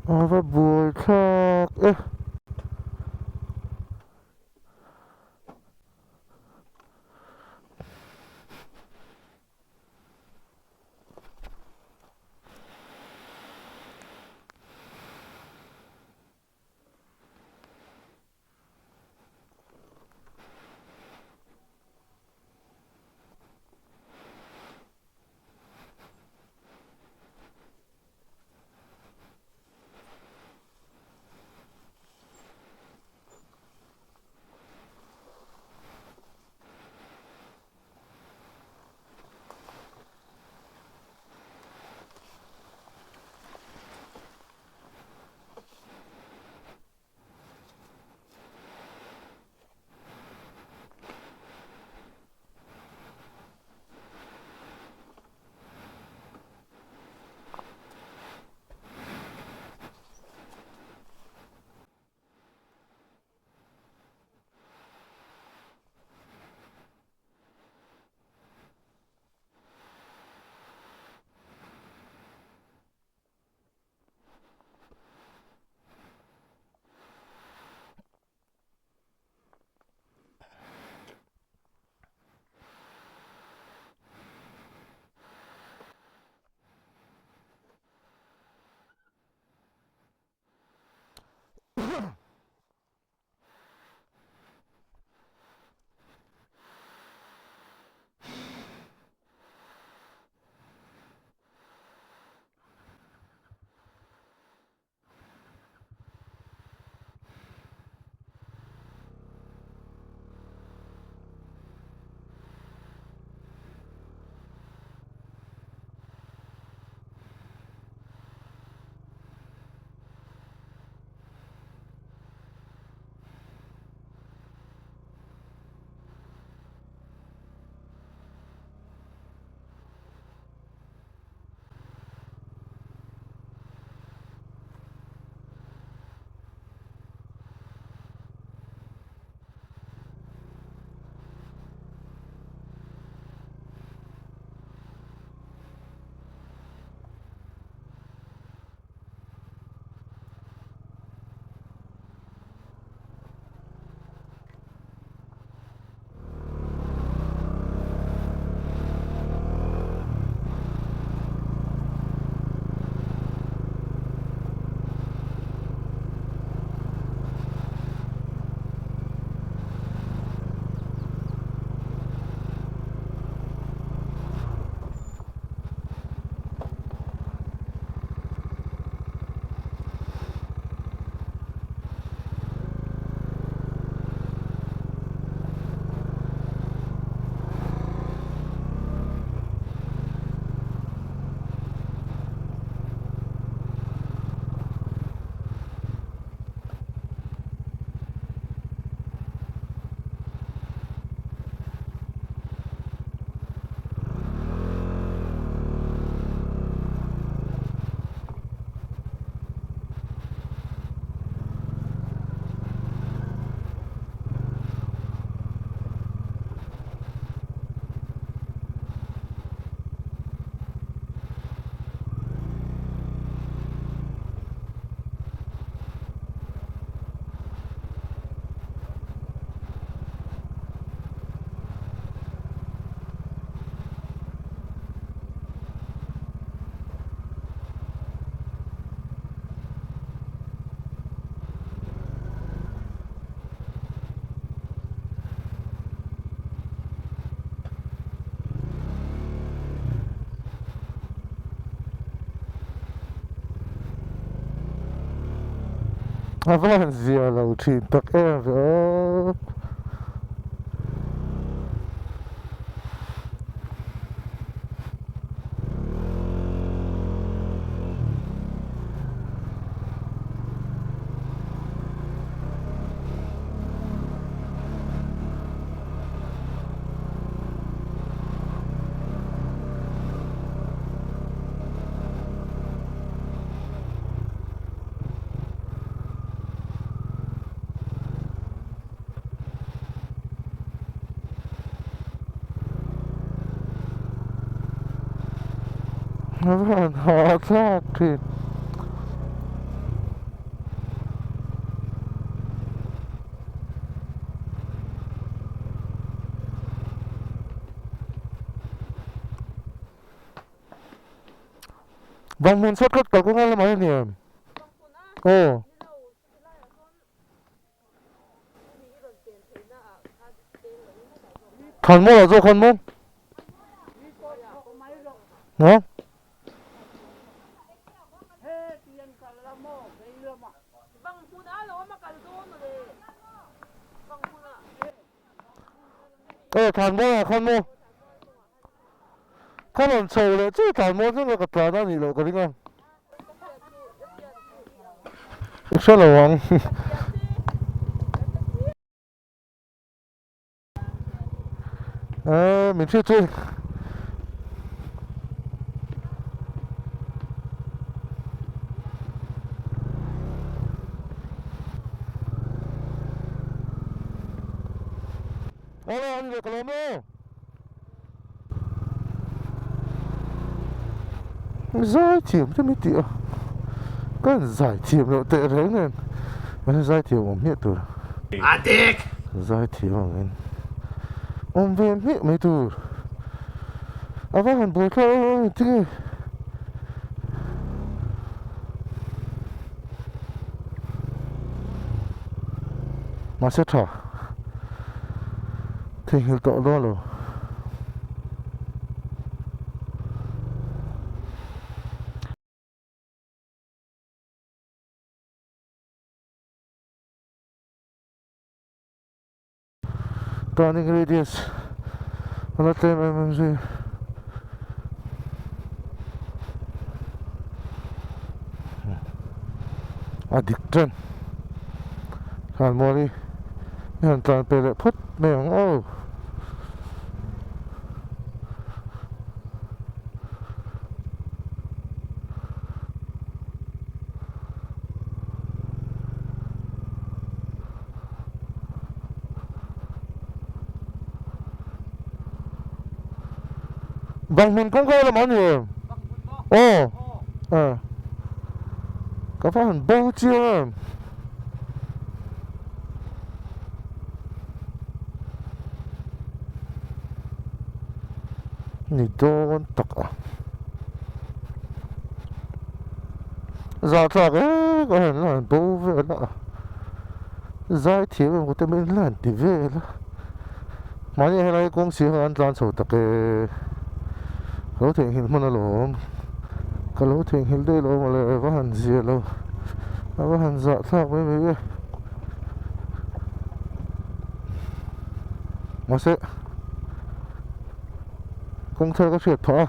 Aber Burtag. Avanzia l'aucita, vero? Avanzia, bang mun shortcut kal ko ngal mai ni oh khan mo la zo khan mo no khan mo la khan mo khan on chou le chu khan mo zo ka tra na ni lo ka ringa sha lo wang mình chưa chơi anh được làm đâu giải thiểm cho mấy tiệm cái giải thiểm nó tệ đấy nênมันgiải thiểmผมเนี่ยตัวgiải thiểmมันผมเป็นเนี่ยไม่ตัวเอาไปหันบุกเข้าที่มาเสร็จแล้วที่หิลโตโลโลตอนนี้ก็เรียสอะไรเต็มไปหมดเลยaddiction หานมอนี่หันตอนไปเลยพุทธไม่ของโอ้บางมันก็เข้าละมันอยู่โอ้ก็ฟังบูเจียมนี่โดนตกจากจากก็เห็นหลานบูเวล่ะใจเที่ยวมันก็ไม่หลานดีเวล่ะมันยังไง公司喺安裝做特嘅老田顯乜咯個老田顯啲攞我哋嗰陣時咯嗰陣時差唔多嘅我識公車嗰出頭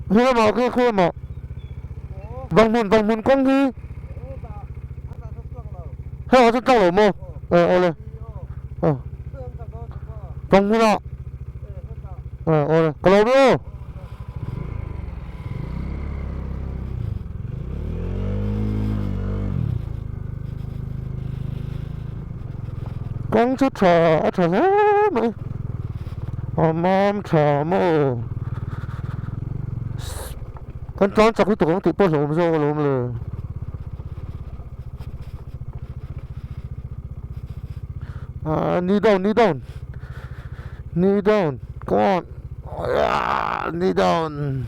Khuya mo, okay, khuya mo. Bang mun kong hi. Hay ở trên tàu lẩu mô. Ô lên. Bang mun ạ. Ô lên. Cái lẩu mô. Kong chút trà lắm. Mom trà mô. Con chó chọc cái tủ con tụi bớt lồm rồi lồm lờ. Knee down. Come on. Knee down.